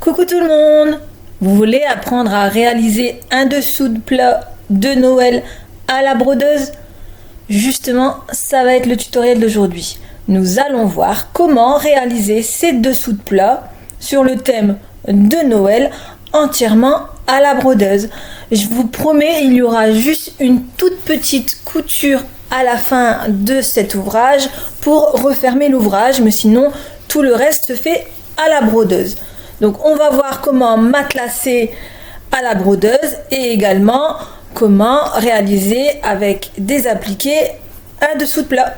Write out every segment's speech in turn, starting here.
Coucou tout le monde! Vous voulez apprendre à réaliser un dessous de plat de Noël à la brodeuse? Justement, ça va être le tutoriel d'aujourd'hui. Nous allons voir comment réaliser ces dessous de plat sur le thème de Noël entièrement à la brodeuse. Je vous promets, il y aura juste une toute petite couture à la fin de cet ouvrage pour refermer l'ouvrage, mais sinon tout le reste se fait à la brodeuse. Donc on va voir comment matelasser à la brodeuse et également comment réaliser avec des appliqués un dessous de plat.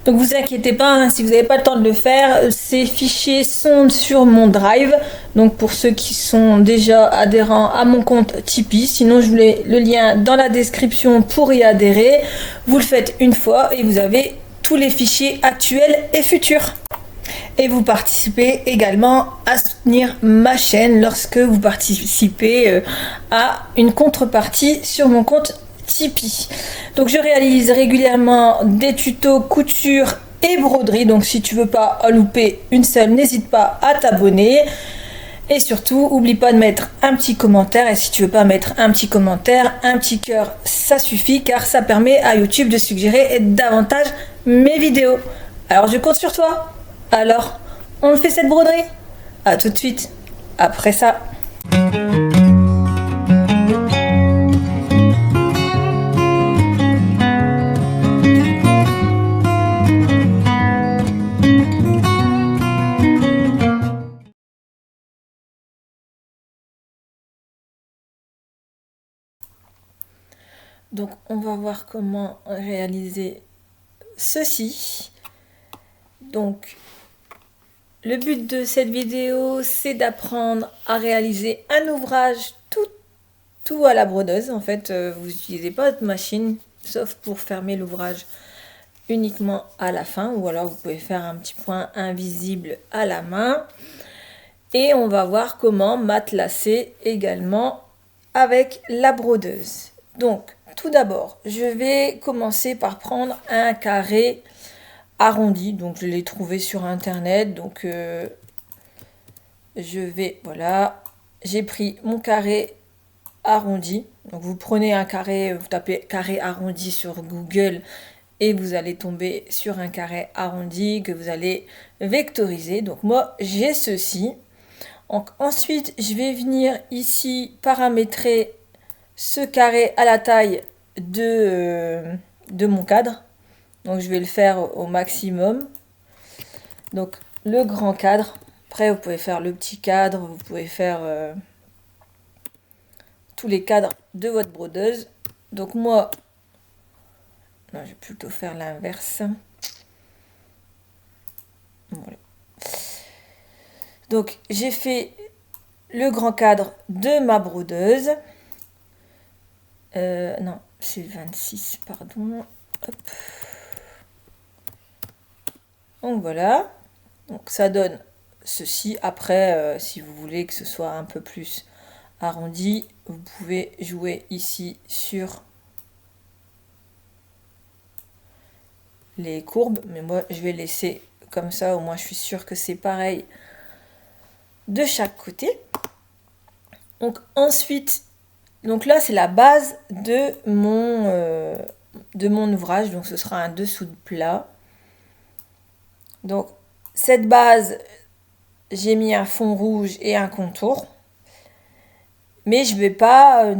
Donc vous inquiétez pas, hein, si vous n'avez pas le temps de le faire, ces fichiers sont sur mon Drive. Donc pour ceux qui sont déjà adhérents à mon compte Tipeee, sinon je vous mets le lien dans la description pour y adhérer. Vous le faites une fois et vous avez tous les fichiers actuels et futurs. Et vous participez également à soutenir ma chaîne lorsque vous participez à une contrepartie sur mon compte Tipeee. Donc je réalise régulièrement des tutos couture et broderie. Donc si tu veux pas en louper une seule, n'hésite pas à t'abonner. Et surtout, oublie pas de mettre un petit commentaire. Et si tu veux pas mettre un petit commentaire, un petit cœur, ça suffit car ça permet à YouTube de suggérer davantage mes vidéos. Alors je compte sur toi. Alors, on fait cette broderie? À tout de suite, après ça. Donc, on va voir comment réaliser ceci. Donc, le but de cette vidéo, c'est d'apprendre à réaliser un ouvrage tout à la brodeuse. En fait, vous n'utilisez pas votre machine, sauf pour fermer l'ouvrage uniquement à la fin. Ou alors, vous pouvez faire un petit point invisible à la main. Et on va voir comment matelasser également avec la brodeuse. Donc, tout d'abord, je vais commencer par prendre un carré arrondi, donc je l'ai trouvé sur internet, donc je vais, voilà, j'ai pris mon carré arrondi. Donc vous prenez un carré, vous tapez carré arrondi sur Google et vous allez tomber sur un carré arrondi que vous allez vectoriser. Donc moi j'ai ceci. Donc, ensuite je vais venir ici paramétrer ce carré à la taille de mon cadre. Donc je vais le faire au maximum. Donc le grand cadre. Après vous pouvez faire le petit cadre. Vous pouvez faire tous les cadres de votre brodeuse. Donc moi, non, je vais plutôt faire l'inverse. Voilà. Donc j'ai fait le grand cadre de ma brodeuse. Non, c'est 26, pardon. Hop. Donc voilà, donc ça donne ceci. Après, si vous voulez que ce soit un peu plus arrondi, vous pouvez jouer ici sur les courbes. Mais moi, je vais laisser comme ça, au moins je suis sûre que c'est pareil de chaque côté. Donc ensuite, donc là c'est la base de mon ouvrage. Donc ce sera un dessous de plat. Donc, cette base, j'ai mis un fond rouge et un contour. Mais je ne vais pas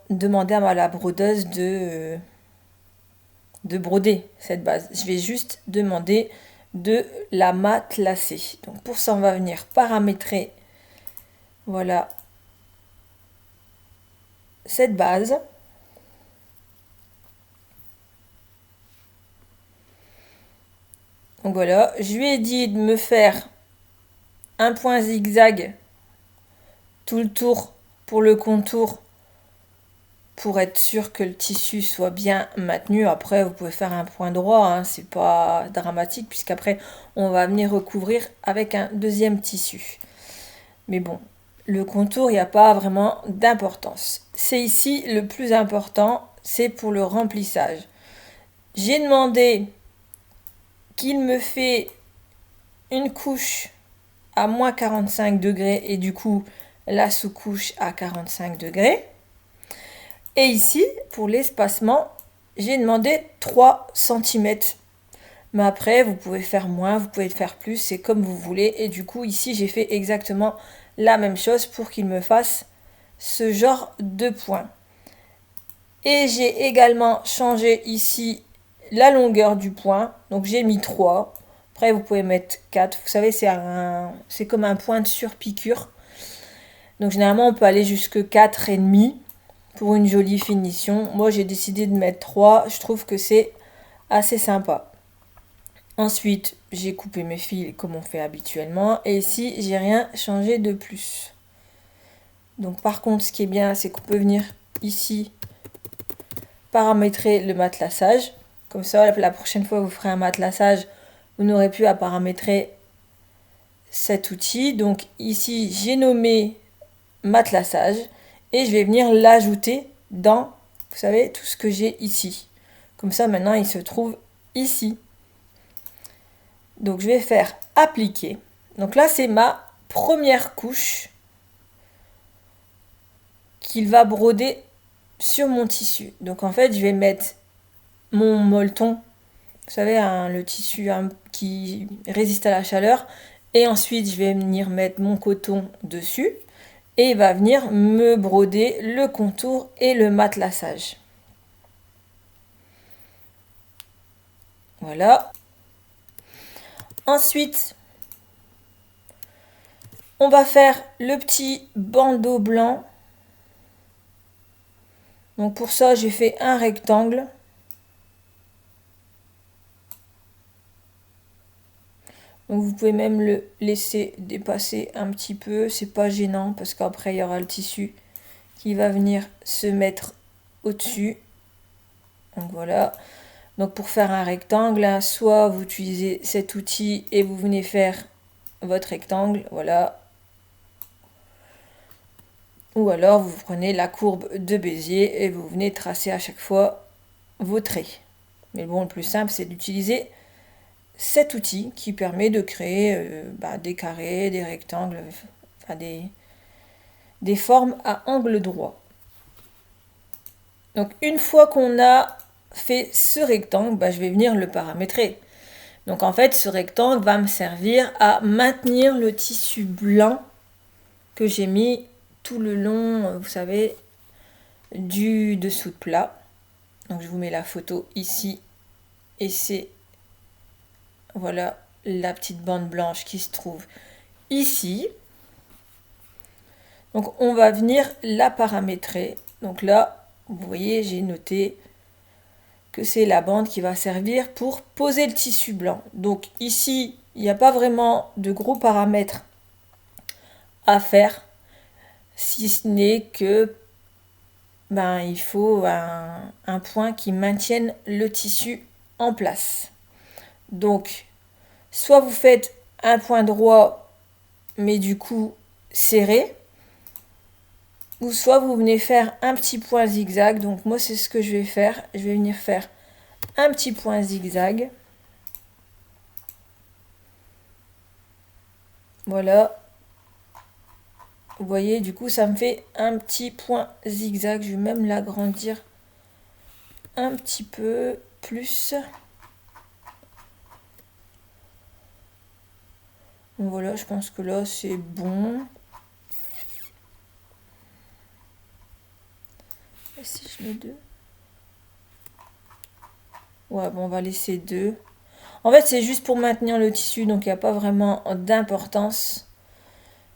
demander à la brodeuse de broder cette base. Je vais juste demander de la matelasser. Donc, pour ça, on va venir paramétrer, voilà, cette base. Donc voilà, je lui ai dit de me faire un point zigzag tout le tour pour le contour pour être sûr que le tissu soit bien maintenu. Après, vous pouvez faire un point droit, hein, c'est pas dramatique puisqu'après on va venir recouvrir avec un deuxième tissu. Mais bon, le contour, il n'y a pas vraiment d'importance. C'est ici le plus important, c'est pour le remplissage. J'ai demandé qu'il me fait une couche à moins 45 degrés et du coup la sous-couche à 45 degrés. Et ici, pour l'espacement, j'ai demandé 3 cm. Mais après, vous pouvez faire moins, vous pouvez faire plus, c'est comme vous voulez. Et du coup, ici, j'ai fait exactement la même chose pour qu'il me fasse ce genre de point. Et j'ai également changé ici la longueur du point. Donc j'ai mis 3. Après vous pouvez mettre 4. Vous savez c'est comme un point de surpiqûre. Donc généralement on peut aller jusque 4,5 pour une jolie finition. Moi j'ai décidé de mettre 3. Je trouve que c'est assez sympa. Ensuite j'ai coupé mes fils comme on fait habituellement. Et ici j'ai rien changé de plus. Donc par contre ce qui est bien c'est qu'on peut venir ici paramétrer le matelassage. Comme ça, la prochaine fois vous ferez un matelassage, vous n'aurez plus à paramétrer cet outil. Donc ici, j'ai nommé matelassage et je vais venir l'ajouter dans, vous savez, tout ce que j'ai ici. Comme ça, maintenant, il se trouve ici. Donc je vais faire appliquer. Donc là, c'est ma première couche qu'il va broder sur mon tissu. Donc en fait, je vais mettre mon molleton, vous savez, le tissu qui résiste à la chaleur. Et ensuite, je vais venir mettre mon coton dessus. Et il va venir me broder le contour et le matelassage. Voilà. Ensuite, on va faire le petit bandeau blanc. Donc pour ça, j'ai fait un rectangle. Donc vous pouvez même le laisser dépasser un petit peu, c'est pas gênant parce qu'après il y aura le tissu qui va venir se mettre au-dessus. Donc voilà. Donc pour faire un rectangle, soit vous utilisez cet outil et vous venez faire votre rectangle, voilà. Ou alors vous prenez la courbe de Bézier et vous venez tracer à chaque fois vos traits. Mais bon, le plus simple c'est d'utiliser cet outil qui permet de créer des carrés, des rectangles, enfin des formes à angle droit. Donc une fois qu'on a fait ce rectangle, je vais venir le paramétrer. Donc en fait ce rectangle va me servir à maintenir le tissu blanc que j'ai mis tout le long, vous savez, du dessous de plat. Donc je vous mets la photo ici et c'est voilà la petite bande blanche qui se trouve ici. Donc on va venir la paramétrer. Donc là, vous voyez, j'ai noté que c'est la bande qui va servir pour poser le tissu blanc. Donc ici, il n'y a pas vraiment de gros paramètres à faire, si ce n'est que il faut un point qui maintienne le tissu en place. Donc, soit vous faites un point droit, mais du coup serré, ou soit vous venez faire un petit point zigzag. Donc moi c'est ce que je vais faire. Je vais venir faire un petit point zigzag. Voilà. Vous voyez, du coup ça me fait un petit point zigzag. Je vais même l'agrandir un petit peu plus. Donc voilà, je pense que là c'est bon. Et si je mets 2? Ouais, bon, on va laisser 2. En fait, c'est juste pour maintenir le tissu, donc il n'y a pas vraiment d'importance.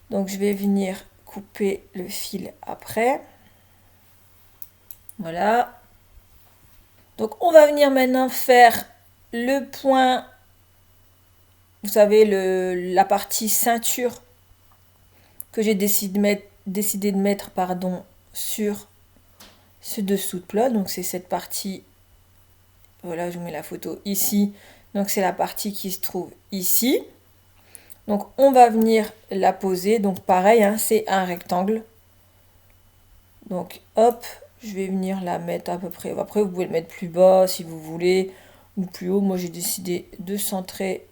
Donc je vais venir couper le fil après. Voilà. Donc on va venir maintenant faire le point, vous savez, la partie ceinture que j'ai décidé de mettre sur ce dessous de plat. Donc c'est cette partie, voilà, je vous mets la photo ici. Donc c'est la partie qui se trouve ici. Donc on va venir la poser. Donc pareil, c'est un rectangle. Donc hop, je vais venir la mettre à peu près. Après vous pouvez le mettre plus bas si vous voulez, ou plus haut. Moi j'ai décidé de centrer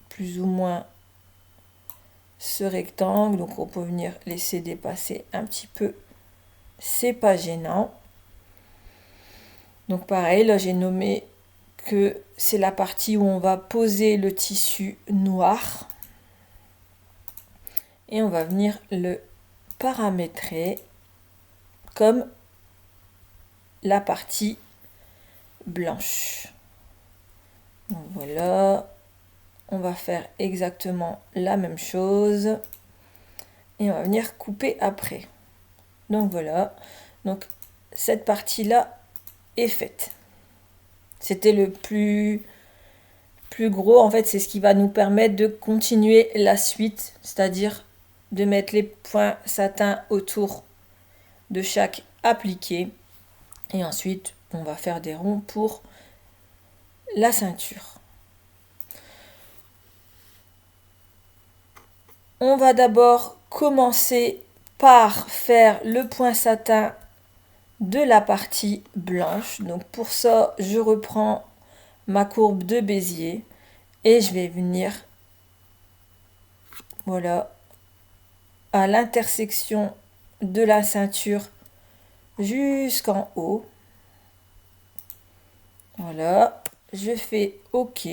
plus ou moins ce rectangle. Donc on peut venir laisser dépasser un petit peu, c'est pas gênant. Donc pareil, là j'ai nommé que c'est la partie où on va poser le tissu noir. Et on va venir le paramétrer comme la partie blanche. Donc voilà, on va faire exactement la même chose et on va venir couper après. Donc voilà, donc cette partie là est faite. C'était le plus gros, en fait c'est ce qui va nous permettre de continuer la suite, c'est-à-dire de mettre les points satin autour de chaque appliqué et ensuite on va faire des ronds pour la ceinture. On va d'abord commencer par faire le point satin de la partie blanche. Donc pour ça, je reprends ma courbe de Bézier et je vais venir, voilà, à l'intersection de la ceinture jusqu'en haut. Voilà, je fais OK.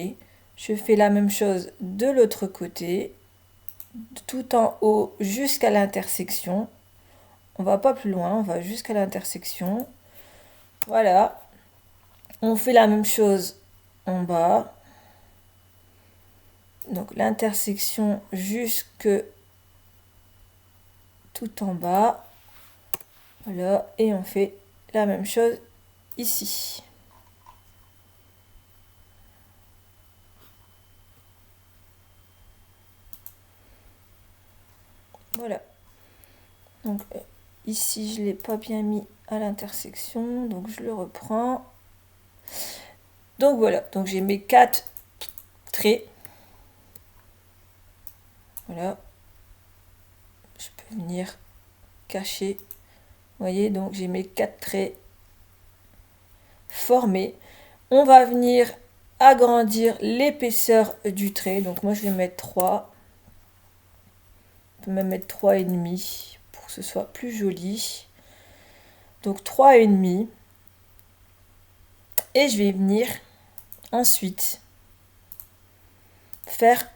Je fais la même chose de l'autre côté, tout en haut jusqu'à l'intersection. On va pas plus loin, on va jusqu'à l'intersection. Voilà. On fait la même chose en bas. Donc l'intersection jusque tout en bas. Voilà. Et on fait la même chose ici. Voilà. Donc ici, je ne l'ai pas bien mis à l'intersection. Donc je le reprends. Donc voilà. Donc j'ai mes 4 traits. Voilà. Je peux venir cacher. Vous voyez, donc j'ai mes 4 traits formés. On va venir agrandir l'épaisseur du trait. Donc moi je vais mettre 3. On peut même mettre 3,5 pour que ce soit plus joli. Donc 3,5. Et je vais venir ensuite faire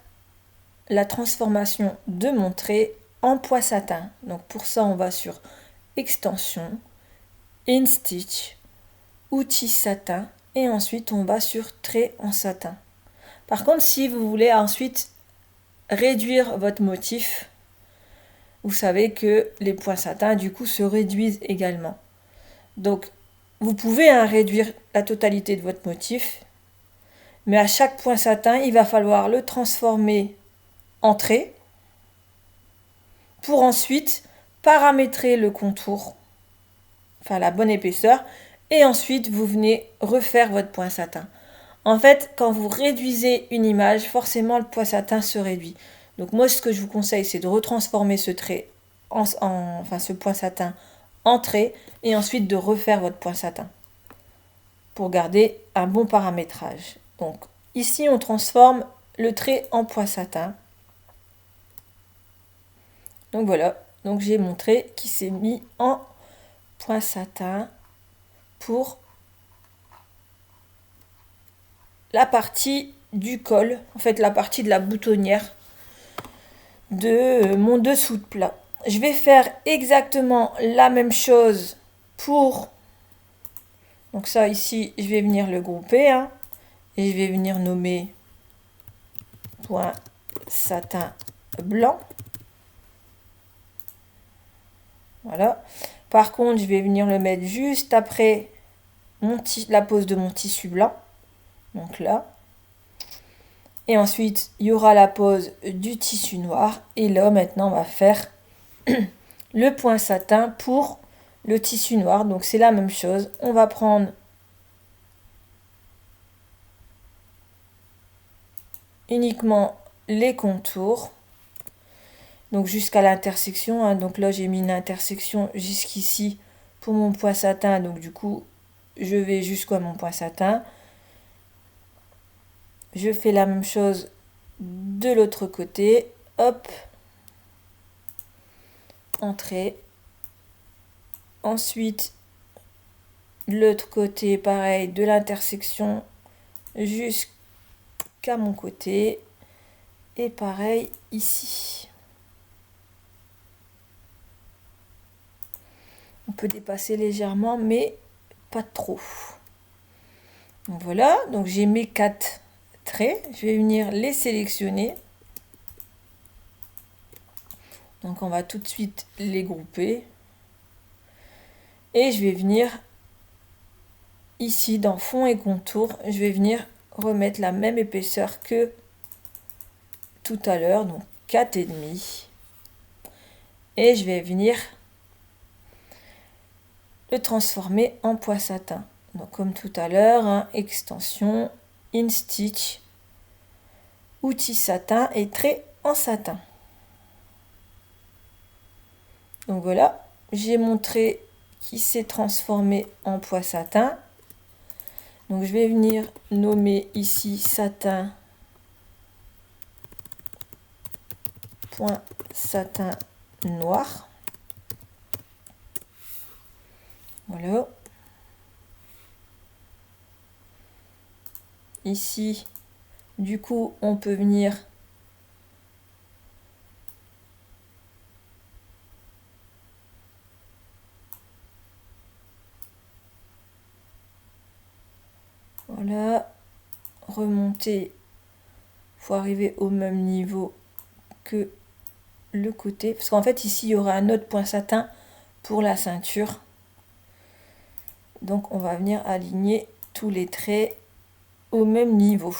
la transformation de mon trait en pois satin. Donc pour ça on va sur extension, in stitch, outils satin et ensuite on va sur trait en satin. Par contre si vous voulez ensuite réduire votre motif, vous savez que les points satin du coup se réduisent également. Donc vous pouvez réduire la totalité de votre motif, mais à chaque point satin il va falloir le transformer en trait pour ensuite paramétrer le contour, enfin la bonne épaisseur, et ensuite vous venez refaire votre point satin. En fait, quand vous réduisez une image, forcément le point satin se réduit. Donc moi, ce que je vous conseille, c'est de retransformer ce trait, enfin ce point satin en trait, et ensuite de refaire votre point satin pour garder un bon paramétrage. Donc ici, on transforme le trait en point satin. Donc voilà, donc j'ai mon trait qui s'est mis en point satin pour la partie du col, en fait la partie de la boutonnière de mon dessous de plat. Je vais faire exactement la même chose pour, donc ça ici je vais venir le grouper et je vais venir nommer point satin blanc. Voilà. Par contre je vais venir le mettre juste après la pose de mon tissu blanc. Donc là. Et ensuite, il y aura la pose du tissu noir. Et là, maintenant, on va faire le point satin pour le tissu noir. Donc, c'est la même chose. On va prendre uniquement les contours. Donc, jusqu'à l'intersection. Donc là, j'ai mis une intersection jusqu'ici pour mon point satin. Donc, du coup, je vais jusqu'à mon point satin. Je fais la même chose de l'autre côté. Hop. entrée. Ensuite, l'autre côté, pareil, de l'intersection jusqu'à mon côté. Et pareil ici. On peut dépasser légèrement, mais pas trop. Donc voilà, donc j'ai mes 4 traits. Je vais venir les sélectionner. Donc on va tout de suite les grouper. Et je vais venir ici dans fond et contour. Je vais venir remettre la même épaisseur que tout à l'heure. Donc 4,5. Et je vais venir le transformer en pois satin. Donc comme tout à l'heure, hein, extension, InStitch, outil satin et trait en satin. Donc voilà, j'ai mon trait qui s'est transformé en pois satin. Donc je vais venir nommer ici satin, point satin noir. Voilà. Ici, du coup, on peut venir voilà, remonter, faut arriver au même niveau que le côté, parce qu'en fait ici il y aura un autre point satin pour la ceinture. Donc on va venir aligner tous les traits au même niveau.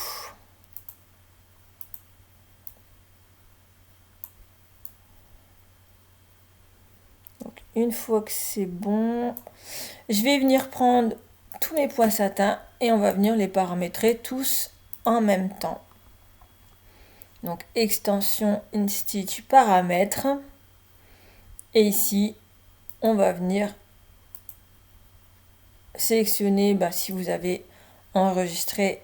Donc une fois que c'est bon, je vais venir prendre tous mes points satins et on va venir les paramétrer tous en même temps. Donc extension InStitch paramètres. Et ici, on va venir sélectionner si vous avez enregistré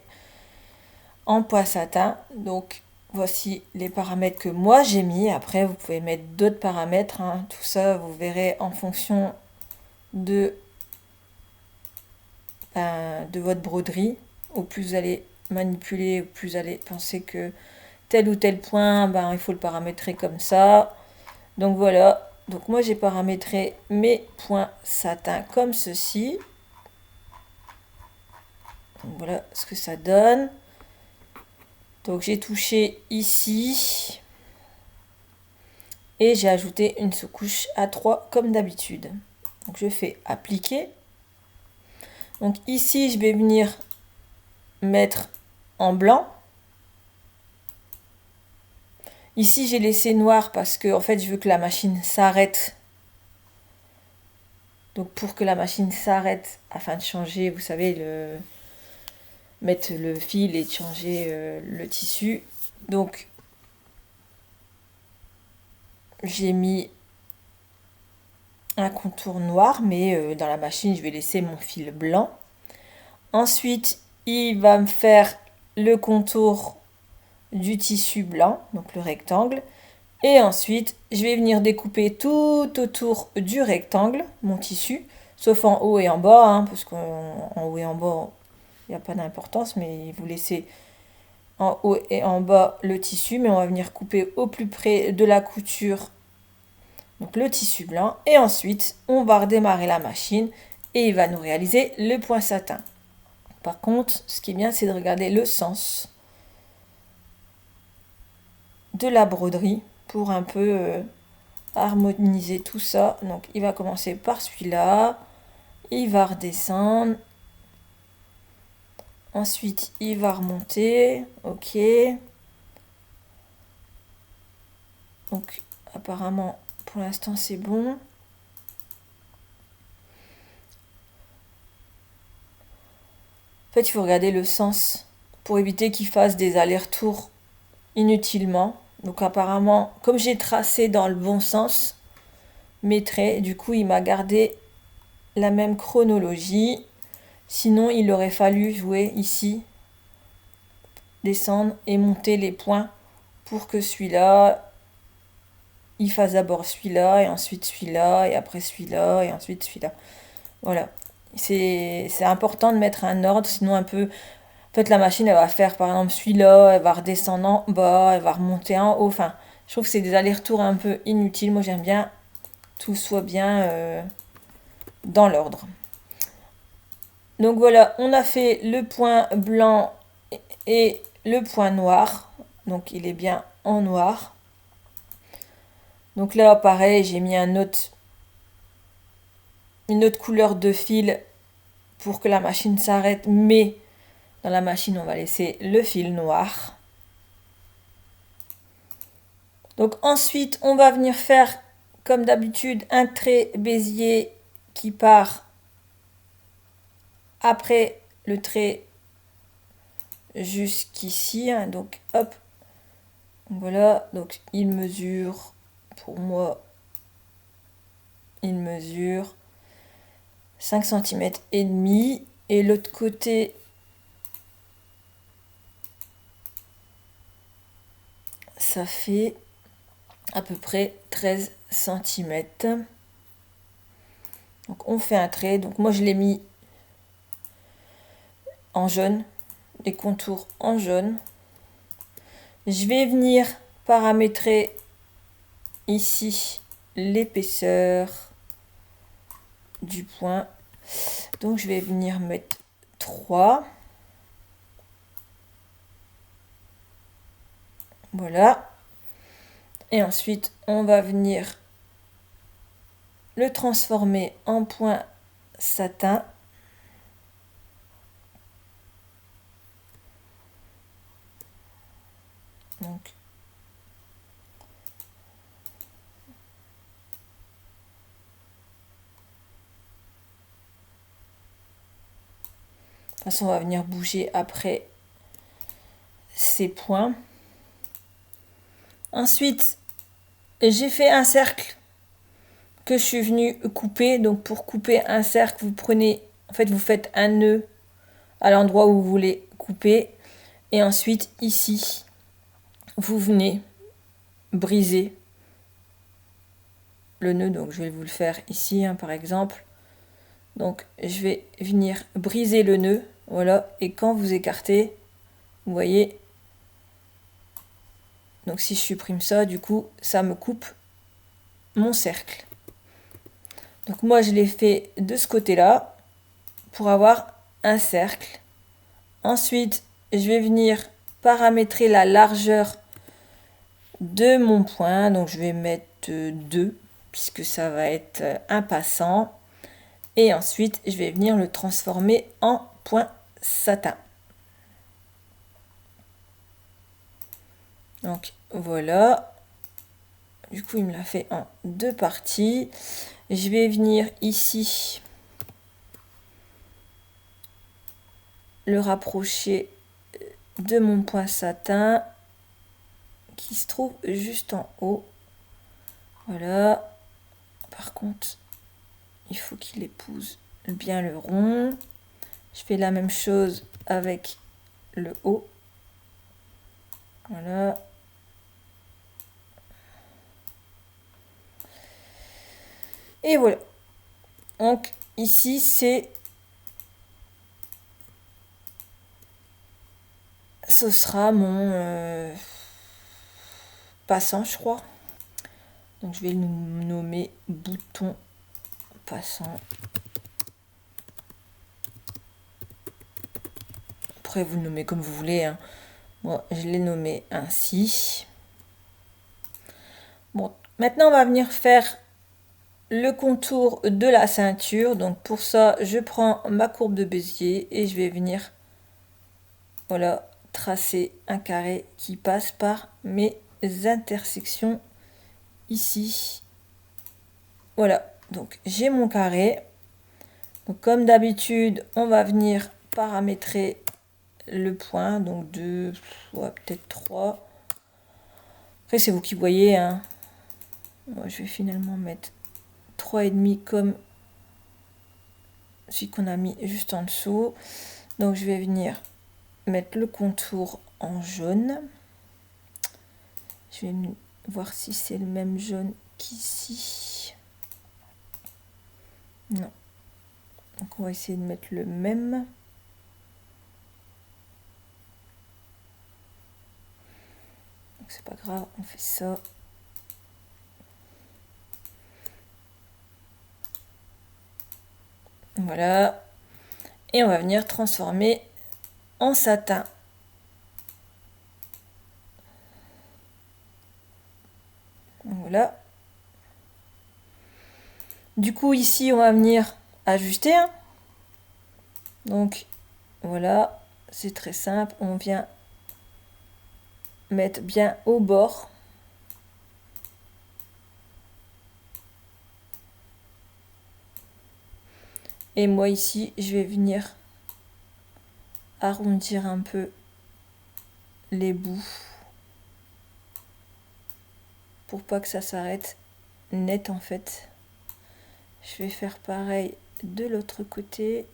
en pois satin. Donc voici les paramètres que moi j'ai mis. Après, vous pouvez mettre d'autres paramètres, hein. Tout ça, vous verrez en fonction de votre broderie. Au plus vous allez manipuler, au plus vous allez penser que tel ou tel point, il faut le paramétrer comme ça. Donc voilà. Donc moi j'ai paramétré mes points satin comme ceci. Donc voilà ce que ça donne. Donc j'ai touché ici. Et j'ai ajouté une sous-couche A3 comme d'habitude. Donc je fais appliquer. Donc ici je vais venir mettre en blanc. Ici j'ai laissé noir parce que en fait je veux que la machine s'arrête. Donc pour que la machine s'arrête afin de changer, vous savez, mettre le fil et de changer le tissu. Donc j'ai mis un contour noir, mais dans la machine je vais laisser mon fil blanc. Ensuite il va me faire le contour du tissu blanc, donc le rectangle. Et ensuite je vais venir découper tout autour du rectangle mon tissu, sauf en haut et en bas, hein, parce qu'en haut et en bas il n'y a pas d'importance, mais vous laissez en haut et en bas le tissu, mais on va venir couper au plus près de la couture, donc le tissu blanc. Et ensuite on va redémarrer la machine et il va nous réaliser le point satin. Par contre, ce qui est bien, c'est de regarder le sens de la broderie pour un peu harmoniser tout ça. Donc il va commencer par celui-là, il va redescendre, ensuite il va remonter, ok. Donc apparemment pour l'instant c'est bon. En fait il faut regarder le sens pour éviter qu'il fasse des allers-retours inutilement. Donc apparemment, comme j'ai tracé dans le bon sens mes traits, du coup il m'a gardé la même chronologie. Sinon il aurait fallu jouer ici, descendre et monter les points pour que celui-là il fasse d'abord celui-là, et ensuite celui-là, et après celui-là, et ensuite celui-là. Voilà. C'est important de mettre un ordre, sinon un peu... En fait, la machine, elle va faire, par exemple, celui-là, elle va redescendre en bas, elle va remonter en haut. Enfin, je trouve que c'est des allers-retours un peu inutiles. Moi, j'aime bien que tout soit bien dans l'ordre. Donc voilà, on a fait le point blanc et le point noir. Donc, il est bien en noir. Donc là, pareil, j'ai mis une autre couleur de fil pour que la machine s'arrête, mais dans la machine, on va laisser le fil noir. Donc ensuite, on va venir faire, comme d'habitude, un trait Bézier qui part après le trait jusqu'ici. Hein. Donc hop, voilà. Donc il mesure, pour moi, il mesure 5 cm et demi. Et l'autre côté, ça fait à peu près 13 cm. Donc on fait un trait. Donc moi je l'ai mis en jaune, les contours en jaune. Je vais venir paramétrer ici l'épaisseur du point. Donc je vais venir mettre 3. Voilà. Et ensuite, on va venir le transformer en point satin. Donc, de toute façon, on va venir bouger après ces points. Ensuite, j'ai fait un cercle que je suis venue couper. Donc, pour couper un cercle, vous prenez, en fait, vous faites un nœud à l'endroit où vous voulez couper. Et ensuite, ici, vous venez briser le nœud. Donc, je vais vous le faire ici, hein, par exemple. Donc, je vais venir briser le nœud. Voilà. Et quand vous écartez, vous voyez. Donc, si je supprime ça, du coup, ça me coupe mon cercle. Donc, moi, je l'ai fait de ce côté-là pour avoir un cercle. Ensuite, je vais venir paramétrer la largeur de mon point. Donc, je vais mettre 2 puisque ça va être un passant. Et ensuite, je vais venir le transformer en point satin. Donc, voilà. Du coup, il me l'a fait en 2 parties. Je vais venir ici le rapprocher de mon point satin qui se trouve juste en haut. Voilà. Par contre, il faut qu'il épouse bien le rond. Je fais la même chose avec le haut. Voilà. Et voilà. Donc ici c'est... Ce sera mon passant, je crois. Donc je vais le nommer bouton passant. Après vous le nommez comme vous voulez. Hein. Moi je l'ai nommé ainsi. Bon, maintenant on va venir faire le contour de la ceinture. Donc pour ça je prends ma courbe de Bézier et je vais venir, voilà, tracer un carré qui passe par mes intersections ici. Voilà, donc j'ai mon carré. Donc comme d'habitude, on va venir paramétrer le point. Donc 2, ouais, peut-être 3. Après c'est vous qui voyez. Hein. Moi je vais finalement mettre 3,5 comme celui qu'on a mis juste en dessous. Donc je vais venir mettre le contour en jaune. Je vais voir si c'est le même jaune qu'ici. Non. Donc on va essayer de mettre le même. Donc c'est pas grave, on fait ça. Voilà. Et on va venir transformer en satin. Voilà. Du coup, ici, on va venir ajuster. Hein. Donc, voilà. C'est très simple. On vient mettre bien au bord. Et moi, ici, je vais venir arrondir un peu les bouts. Pour pas que ça s'arrête net, en fait. Je vais faire pareil de l'autre côté.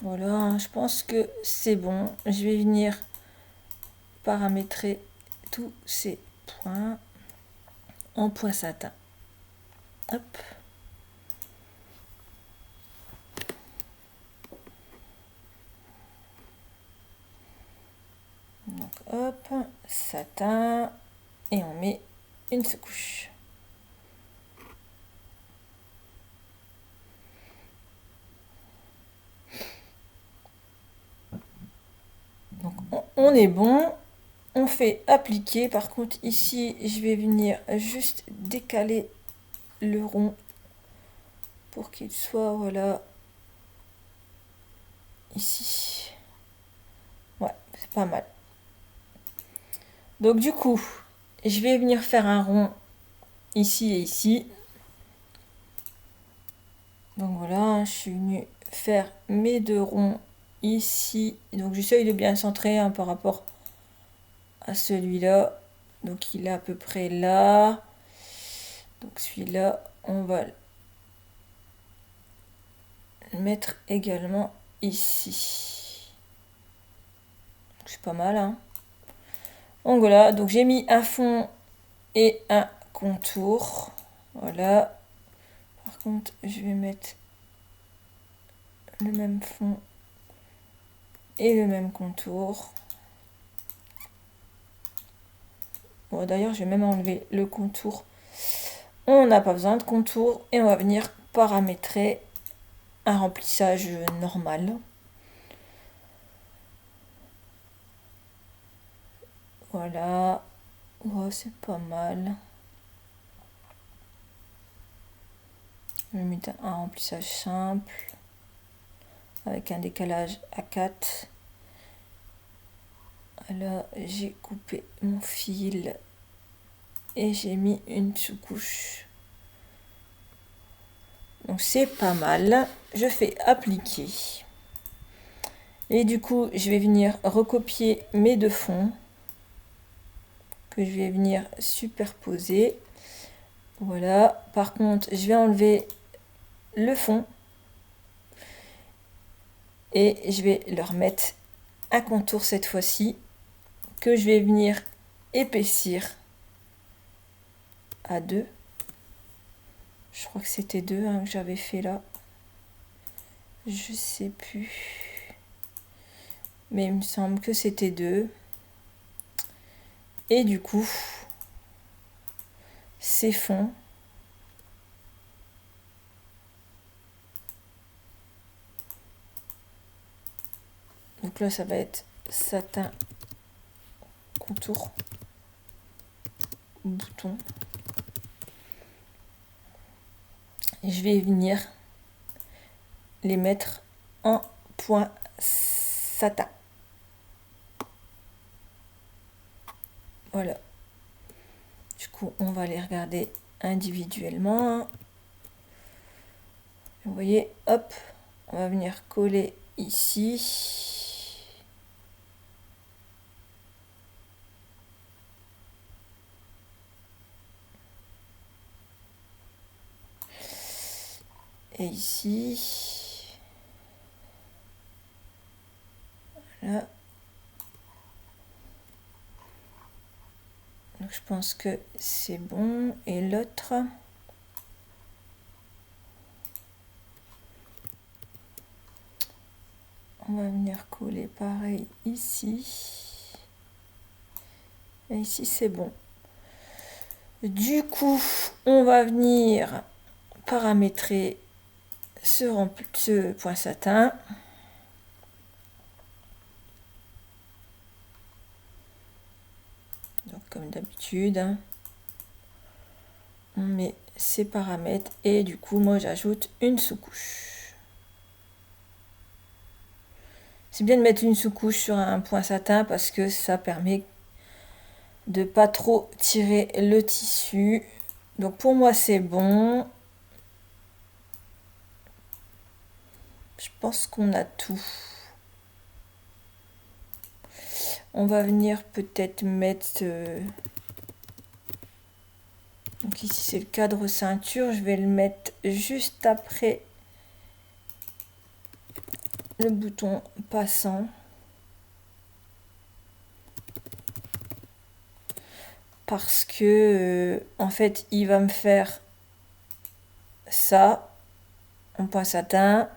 Voilà, je pense que c'est bon. Je vais venir paramétrer tous ces points en point satin. Hop. Donc hop, satin, et on met une sous-couche. Donc on est bon, on fait appliquer. Par contre ici je vais venir juste décaler le rond pour qu'il soit, voilà, ici. Ouais, c'est pas mal. Donc du coup je vais venir faire un rond ici et ici. Donc voilà, je suis venue faire mes deux ronds ici. Donc j'essaye de bien centrer hein, par rapport à celui-là. Donc il est à peu près là. Donc celui-là, on va le mettre également ici. C'est pas mal, hein. Donc voilà, donc j'ai mis un fond et un contour. Voilà. Par contre, je vais mettre le même fond et le même contour. Bon, d'ailleurs, je vais même enlever le contour. On n'a pas besoin de contour et on va venir paramétrer un remplissage normal. Voilà. Oh, c'est pas mal. Je vais mettre un remplissage simple avec un décalage à 4. Là, j'ai coupé mon fil et j'ai mis une sous-couche. Donc c'est pas mal. Je fais appliquer. Et du coup, je vais venir recopier mes deux fonds que je vais venir superposer. Voilà. Par contre, je vais enlever le fond et je vais leur mettre un contour cette fois-ci que je vais venir épaissir à 2. Je crois que c'était 2 hein, que j'avais fait là. Je sais plus. Mais il me semble que c'était 2. Et du coup, ces fonds. Donc là, ça va être satin, contour, bouton. Et je vais venir les mettre en point satin. Voilà. Du coup, on va les regarder individuellement. Vous voyez, hop, on va venir coller ici. ici. Voilà. Donc je pense que c'est bon. Et l'autre, on va venir coller pareil ici. Et ici c'est bon. Du coup, on va venir paramétrer ce point satin. Donc comme d'habitude, hein, on met ces paramètres et du coup moi j'ajoute une sous-couche. C'est bien de mettre une sous-couche sur un point satin parce que ça permet de pas trop tirer le tissu. Donc pour moi c'est bon. Je pense qu'on a tout. On va venir peut-être mettre... Donc ici c'est le cadre ceinture. Je vais le mettre juste après le bouton passant. Parce que en fait il va me faire ça en point satin.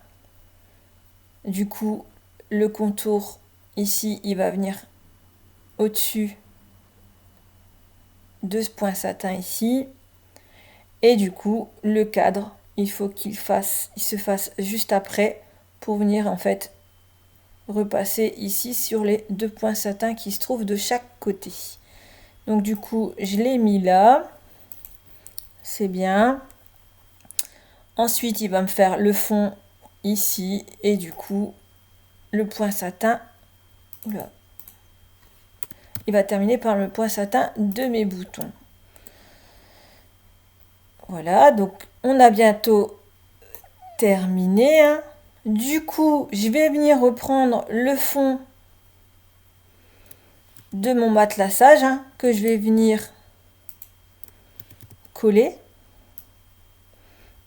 Du coup le contour ici il va venir au-dessus de ce point satin ici, et du coup le cadre il faut qu'il se fasse juste après pour venir en fait repasser ici sur les deux points satin qui se trouvent de chaque côté. Donc du coup je l'ai mis là, c'est bien. Ensuite il va me faire le fond ici et du coup le point satin, oula, il va terminer par le point satin de mes boutons. Voilà, donc on a bientôt terminé, hein. Du coup je vais venir reprendre le fond de mon matelassage, hein, que je vais venir coller,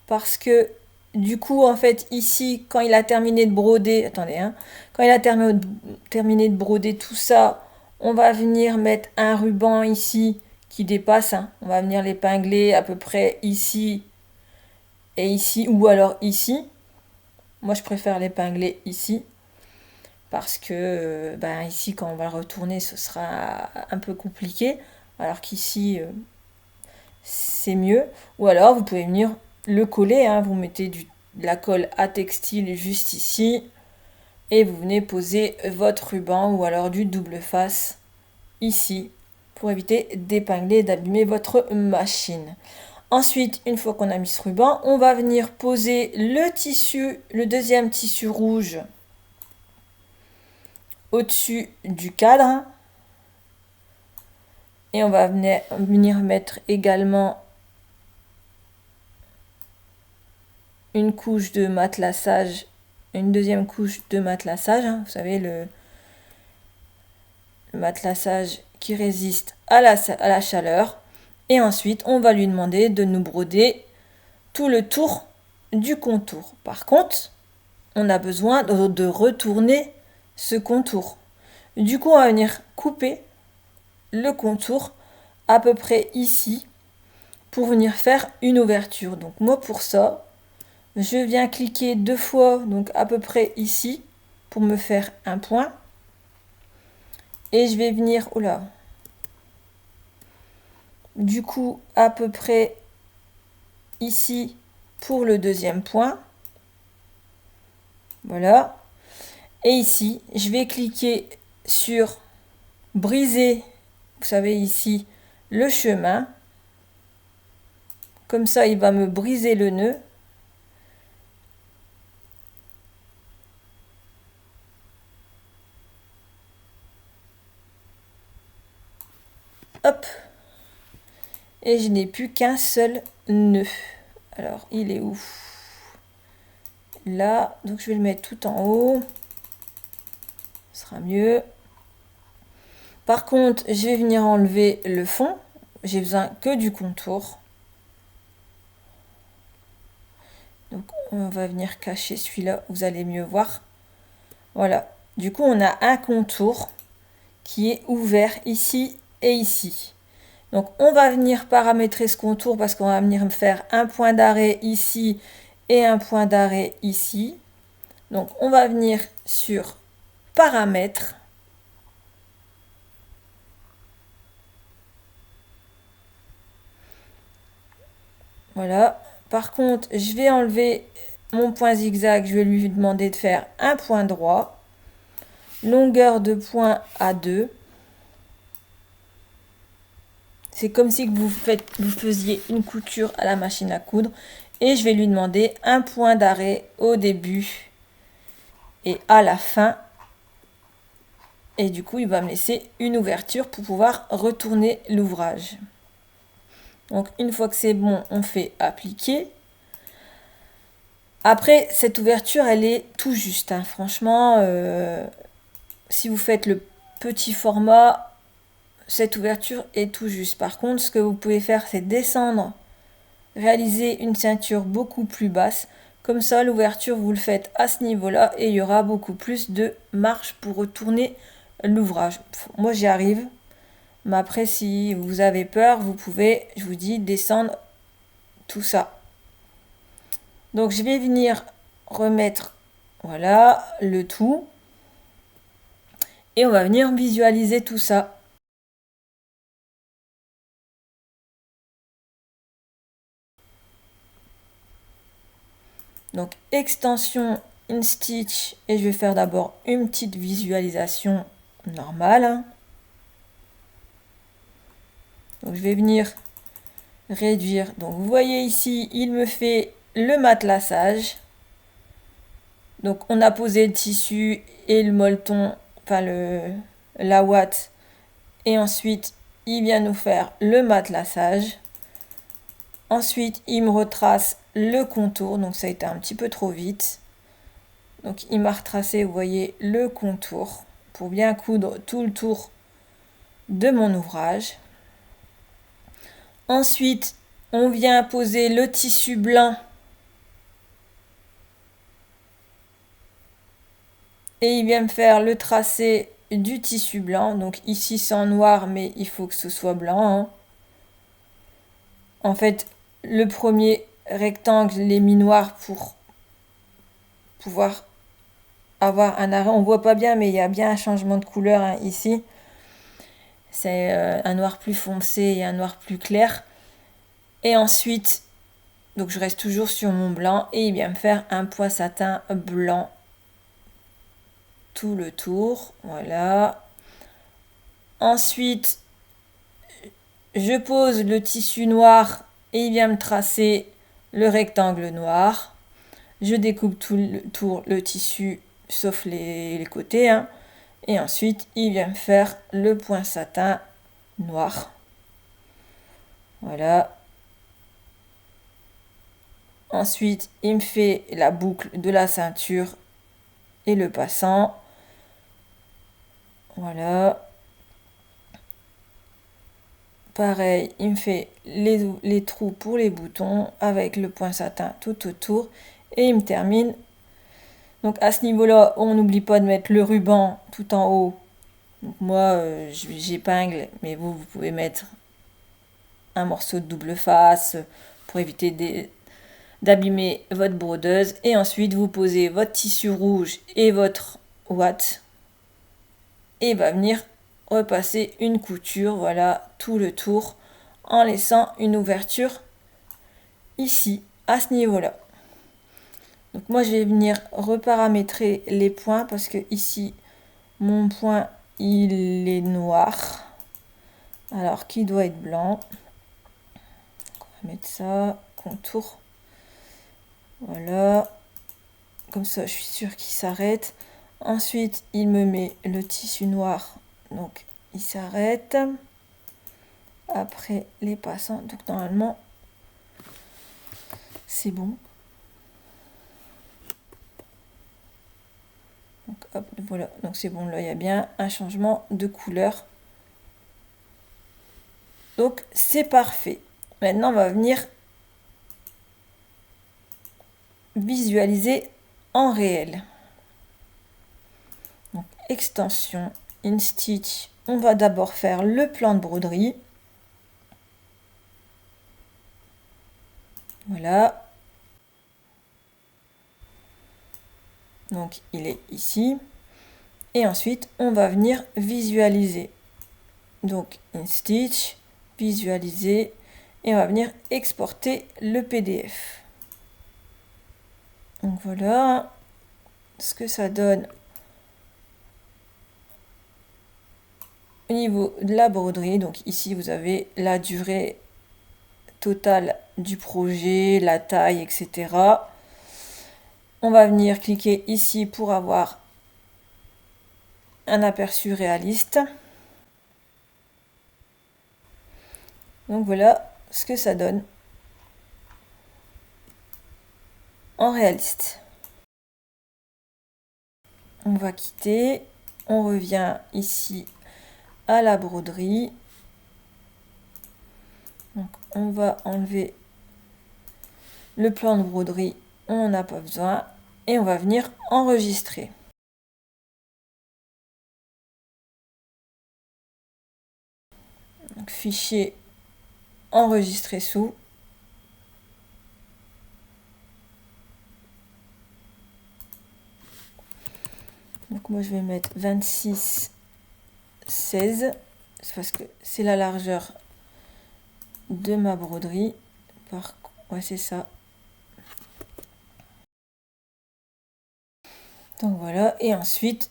parce que du coup en fait ici quand il a terminé de broder, attendez, hein, quand il a terminé de broder tout ça, on va venir mettre un ruban ici qui dépasse, hein. On va venir l'épingler à peu près ici et ici, ou alors ici. Moi je préfère l'épingler ici parce que ben, ici quand on va le retourner ce sera un peu compliqué, alors qu'ici c'est mieux. Ou alors vous pouvez venir le coller, hein. Vous mettez de la colle à textile juste ici et vous venez poser votre ruban ou alors du double face ici pour éviter d'épingler et d'abîmer votre machine. Ensuite, une fois qu'on a mis ce ruban, on va venir poser le tissu, le deuxième tissu rouge au-dessus du cadre. Et on va venir mettre également une couche de matelassage, une deuxième couche de matelassage, hein. Vous savez, le matelassage qui résiste à la chaleur. Et ensuite, on va lui demander de nous broder tout le tour du contour. Par contre, on a besoin de retourner ce contour. Du coup, on va venir couper le contour à peu près ici pour venir faire une ouverture. Donc moi pour ça, je viens cliquer deux fois, donc à peu près ici, pour me faire un point. Et je vais venir, oula, du coup à peu près ici pour le deuxième point. Voilà. Et ici, je vais cliquer sur briser, vous savez ici, le chemin. Comme ça, il va me briser le nœud. Hop. Et je n'ai plus qu'un seul nœud. Alors, il est où? Là. Donc, je vais le mettre tout en haut. Ce sera mieux. Par contre, je vais venir enlever le fond. J'ai besoin que du contour. Donc, on va venir cacher celui-là, vous allez mieux voir. Voilà, du coup on a un contour qui est ouvert ici et ici. Donc on va venir paramétrer ce contour parce qu'on va venir faire un point d'arrêt ici et un point d'arrêt ici. Donc on va venir sur paramètres. Voilà. Par contre, je vais enlever mon point zigzag. Je vais lui demander de faire un point droit. Longueur de point à 2. C'est comme si vous faisiez une couture à la machine à coudre. Et je vais lui demander un point d'arrêt au début et à la fin. Et du coup, il va me laisser une ouverture pour pouvoir retourner l'ouvrage. Donc, une fois que c'est bon, on fait appliquer. Après, cette ouverture, elle est tout juste. Hein. Franchement, si vous faites le petit format, cette ouverture est tout juste. Par contre, ce que vous pouvez faire, c'est descendre, réaliser une ceinture beaucoup plus basse. Comme ça, l'ouverture, vous le faites à ce niveau-là et il y aura beaucoup plus de marge pour retourner l'ouvrage. Moi, j'y arrive. Mais après, si vous avez peur, vous pouvez, je vous dis, descendre tout ça. Donc, je vais venir remettre, voilà, le tout. Et on va venir visualiser tout ça. Donc, extension InStitch. Et je vais faire d'abord une petite visualisation normale. Donc, je vais venir réduire. Donc, vous voyez ici, il me fait le matelassage. Donc, on a posé le tissu et le molleton, enfin la ouate. Et ensuite, il vient nous faire le matelassage. Ensuite, il me retrace le contour. Donc, ça a été un petit peu trop vite. Donc, il m'a retracé, vous voyez, le contour pour bien coudre tout le tour de mon ouvrage. Ensuite, on vient poser le tissu blanc. Et il vient me faire le tracé du tissu blanc. Donc ici, c'est en noir, mais il faut que ce soit blanc. Hein. En fait, le premier rectangle, je l'ai mis noir pour pouvoir avoir un arrêt. On voit pas bien, mais il y a bien un changement de couleur hein, ici. C'est un noir plus foncé et un noir plus clair. Et ensuite, donc je reste toujours sur mon blanc et il vient me faire un point satin blanc tout le tour. Voilà. Ensuite, je pose le tissu noir et il vient me tracer le rectangle noir. Je découpe tout le tour le tissu sauf les côtés. Hein. Et ensuite, il vient me faire le point satin noir. Voilà. Ensuite, il me fait la boucle de la ceinture et le passant. Voilà. Pareil, il me fait les trous pour les boutons avec le point satin tout autour. Et il me termine. Donc à ce niveau-là, on n'oublie pas de mettre le ruban tout en haut. Donc moi, j'épingle, mais vous pouvez mettre un morceau de double face pour éviter d'abîmer votre brodeuse. Et ensuite, vous posez votre tissu rouge et votre ouate. Et va venir repasser une couture, voilà, tout le tour, en laissant une ouverture ici, à ce niveau-là. Donc moi, je vais venir reparamétrer les points parce que ici, mon point, il est noir. Alors, qui doit être blanc. On va mettre ça, contour. Voilà. Comme ça, je suis sûre qu'il s'arrête. Ensuite, il me met le tissu noir. Donc, il s'arrête. Après, les passants. Donc, normalement, c'est bon. Donc, hop, voilà. Donc, c'est bon. Là, il y a bien un changement de couleur. Donc, c'est parfait. Maintenant, on va venir visualiser en réel. Donc, extension, InStitch, on va d'abord faire le plan de broderie. Voilà. Donc il est ici. Et ensuite, on va venir visualiser. Donc InStitch, visualiser. Et on va venir exporter le PDF. Donc voilà ce que ça donne au niveau de la broderie. Donc ici, vous avez la durée totale du projet, la taille, etc. On va venir cliquer ici pour avoir un aperçu réaliste. Donc voilà ce que ça donne en réaliste. On va quitter, on revient ici à la broderie. Donc on va enlever le plan de broderie, on n'a pas besoin, et on va venir enregistrer. Donc, fichier enregistrer sous. Donc moi je vais mettre 26 16, c'est parce que c'est la largeur de ma broderie. Ouais, c'est ça. Donc voilà, et ensuite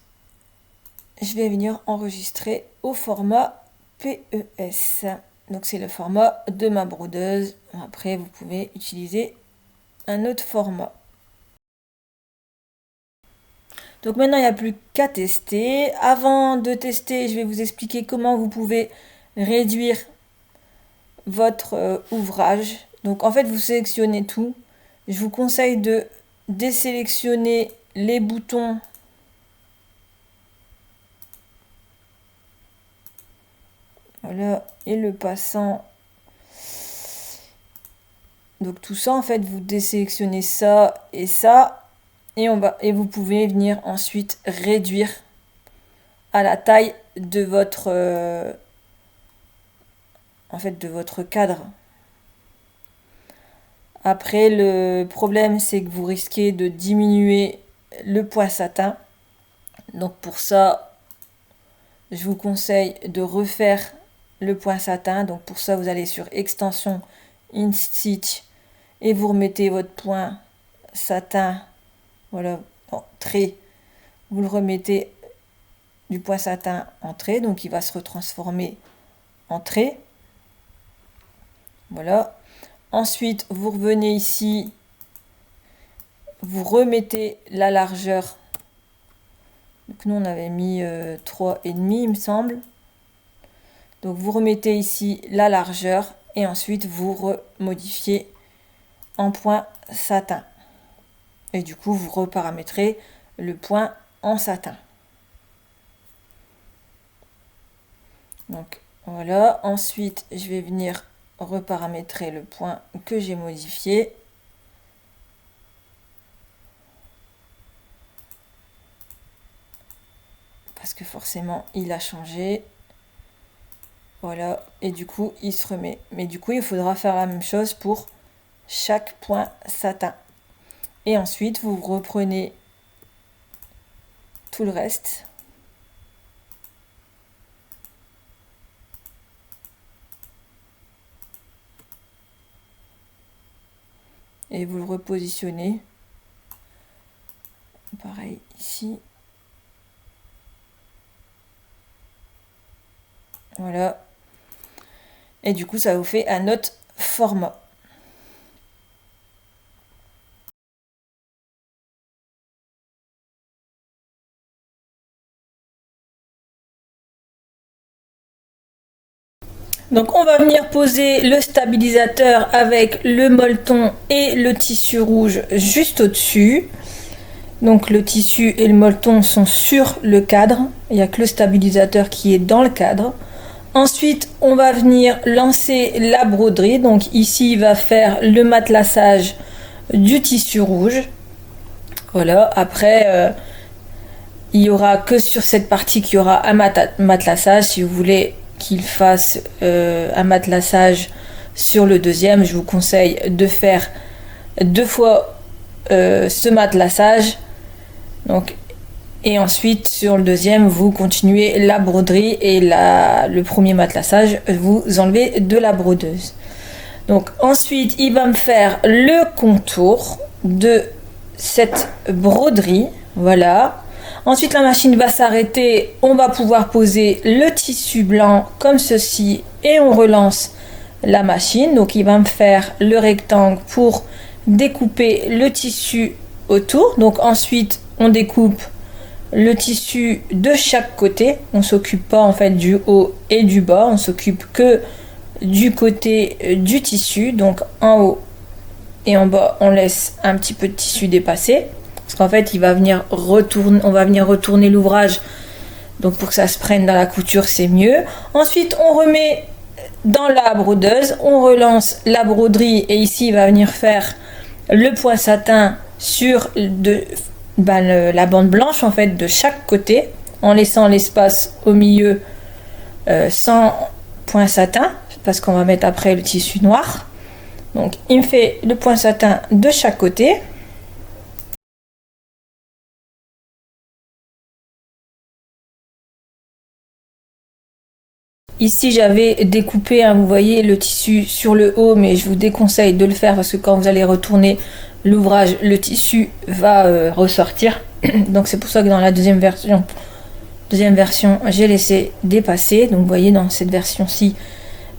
je vais venir enregistrer au format PES. Donc c'est le format de ma brodeuse. Après vous pouvez utiliser un autre format. Donc maintenant il n'y a plus qu'à tester. Avant de tester, je vais vous expliquer comment vous pouvez réduire votre ouvrage. Donc en fait vous sélectionnez tout. Je vous conseille de désélectionner les boutons voilà, et le passant. Donc tout ça en fait vous désélectionnez ça et ça et vous pouvez venir ensuite réduire à la taille de votre de votre cadre. Après le problème c'est que vous risquez de diminuer le point satin. Donc pour ça je vous conseille de refaire le point satin. Donc pour ça vous allez sur extension InStitch et vous remettez votre point satin, voilà, en trait, vous le remettez du point satin en trait, donc il va se retransformer en trait. Voilà. Ensuite vous revenez ici, vous remettez la largeur. Donc nous on avait mis 3,5 il me semble. Donc vous remettez ici la largeur et ensuite vous remodifiez en point satin. Et du coup vous reparamétrez le point en satin. Donc voilà, ensuite je vais venir reparamétrer le point que j'ai modifié. Parce que forcément il a changé. Voilà, et du coup il se remet. Mais du coup il faudra faire la même chose pour chaque point satin. Et ensuite vous reprenez tout le reste. Et vous le repositionnez. Pareil ici. Voilà. Et du coup, ça vous fait un autre format. Donc on va venir poser le stabilisateur avec le molleton et le tissu rouge juste au-dessus. Donc le tissu et le molleton sont sur le cadre. Il n'y a que le stabilisateur qui est dans le cadre. Ensuite, on va venir lancer la broderie. Donc ici, il va faire le matelassage du tissu rouge. Voilà, après, il y aura que sur cette partie qu'il y aura un matelassage. Si vous voulez qu'il fasse un matelassage sur le deuxième, je vous conseille de faire 2 fois ce matelassage. Donc, et ensuite sur le deuxième, vous continuez la broderie et le premier matelassage, vous enlevez de la brodeuse. Donc ensuite, il va me faire le contour de cette broderie. Voilà. Ensuite, la machine va s'arrêter. On va pouvoir poser le tissu blanc comme ceci et on relance la machine. Donc, il va me faire le rectangle pour découper le tissu autour. Donc, ensuite, on découpe le tissu de chaque côté. On s'occupe pas en fait du haut et du bas. On s'occupe que du côté du tissu. Donc, en haut et en bas, on laisse un petit peu de tissu dépasser. Parce qu'en fait, on va venir retourner l'ouvrage. Donc pour que ça se prenne dans la couture, c'est mieux. Ensuite, on remet dans la brodeuse. On relance la broderie. Et ici, il va venir faire le point satin sur la bande blanche en fait de chaque côté. En laissant l'espace au milieu sans point satin. Parce qu'on va mettre après le tissu noir. Donc il me fait le point satin de chaque côté. Ici j'avais découpé, hein, vous voyez le tissu sur le haut, mais je vous déconseille de le faire parce que quand vous allez retourner l'ouvrage, le tissu va ressortir. Donc c'est pour ça que dans la deuxième version, j'ai laissé dépasser. Donc vous voyez dans cette version-ci,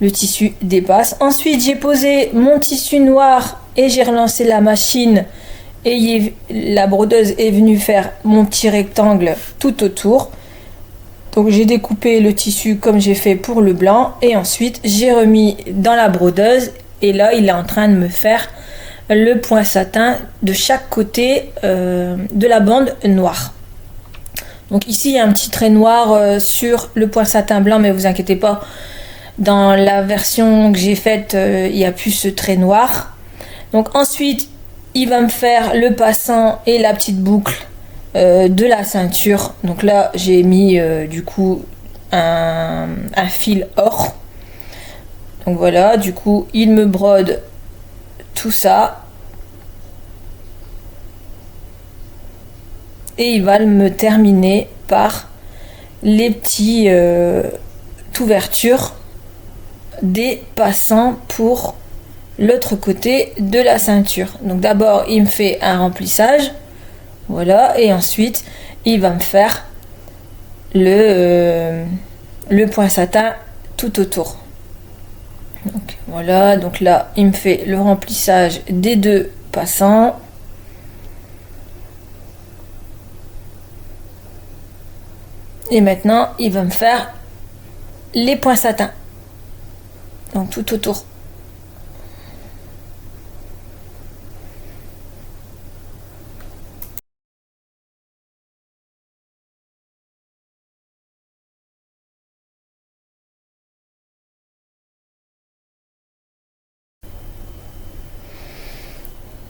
le tissu dépasse. Ensuite j'ai posé mon tissu noir et j'ai relancé la machine et la brodeuse est venue faire mon petit rectangle tout autour. Donc j'ai découpé le tissu comme j'ai fait pour le blanc et ensuite j'ai remis dans la brodeuse et là il est en train de me faire le point satin de chaque côté de la bande noire. Donc ici il y a un petit trait noir sur le point satin blanc, mais vous inquiétez pas, dans la version que j'ai faite il n'y a plus ce trait noir. Donc ensuite il va me faire le passant et la petite boucle de la ceinture. Donc là j'ai mis du coup un fil or. Donc voilà, du coup il me brode tout ça et il va me terminer par les petits ouvertures des passants pour l'autre côté de la ceinture. Donc d'abord il me fait un remplissage. Voilà, et ensuite il va me faire le point satin tout autour. Donc voilà, donc là il me fait le remplissage des 2 passants. Et maintenant il va me faire les points satin. Donc tout autour.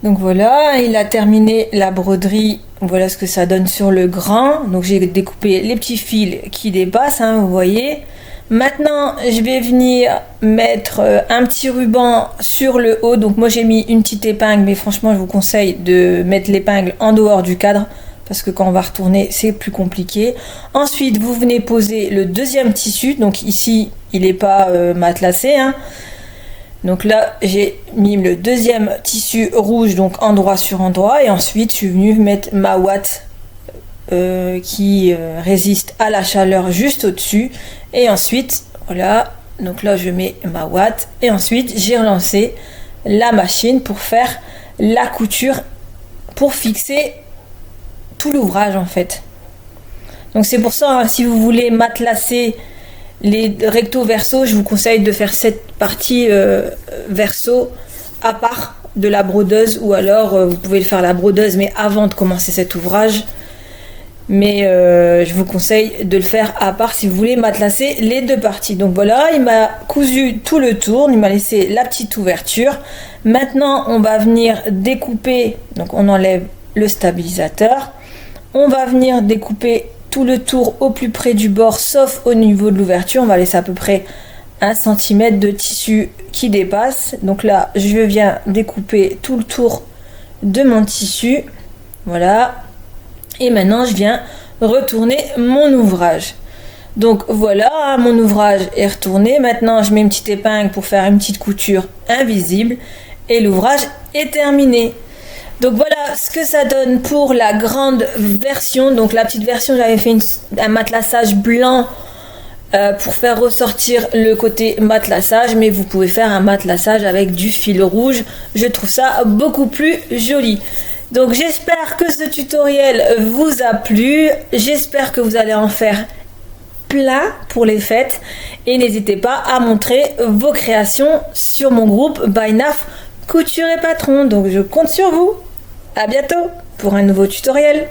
Donc voilà, il a terminé la broderie. Voilà ce que ça donne sur le grain. Donc j'ai découpé les petits fils qui dépassent, hein, vous voyez. Maintenant, je vais venir mettre un petit ruban sur le haut. Donc moi j'ai mis une petite épingle, mais franchement je vous conseille de mettre l'épingle en dehors du cadre parce que quand on va retourner, c'est plus compliqué. Ensuite, vous venez poser le deuxième tissu. Donc ici, il n'est pas matelassé, hein. Donc là j'ai mis le deuxième tissu rouge, donc endroit sur endroit, et ensuite je suis venue mettre ma ouate qui résiste à la chaleur juste au dessus, et ensuite voilà, donc là je mets ma ouate et ensuite j'ai relancé la machine pour faire la couture, pour fixer tout l'ouvrage en fait. Donc c'est pour ça, hein, si vous voulez matelasser les recto verso, je vous conseille de faire cette partie verso à part de la brodeuse, ou alors vous pouvez le faire la brodeuse mais avant de commencer cet ouvrage, mais je vous conseille de le faire à part si vous voulez matelasser les 2 parties. Donc voilà, il m'a cousu tout le tour, il m'a laissé la petite ouverture. Maintenant on va venir découper, donc on enlève le stabilisateur. On va venir découper tout le tour au plus près du bord, sauf au niveau de l'ouverture. On va laisser à peu près 1 cm de tissu qui dépasse. Donc là, je viens découper tout le tour de mon tissu. Voilà. Et maintenant, je viens retourner mon ouvrage. Donc voilà, mon ouvrage est retourné. Maintenant, je mets une petite épingle pour faire une petite couture invisible. Et l'ouvrage est terminé. Donc voilà ce que ça donne pour la grande version. Donc la petite version, j'avais fait un matelassage blanc pour faire ressortir le côté matelassage, mais vous pouvez faire un matelassage avec du fil rouge. Je trouve ça beaucoup plus joli. Donc j'espère que ce tutoriel vous a plu. J'espère que vous allez en faire plein pour les fêtes. Et n'hésitez pas à montrer vos créations sur mon groupe By Naf Couture et Patron. Donc je compte sur vous. À bientôt pour un nouveau tutoriel.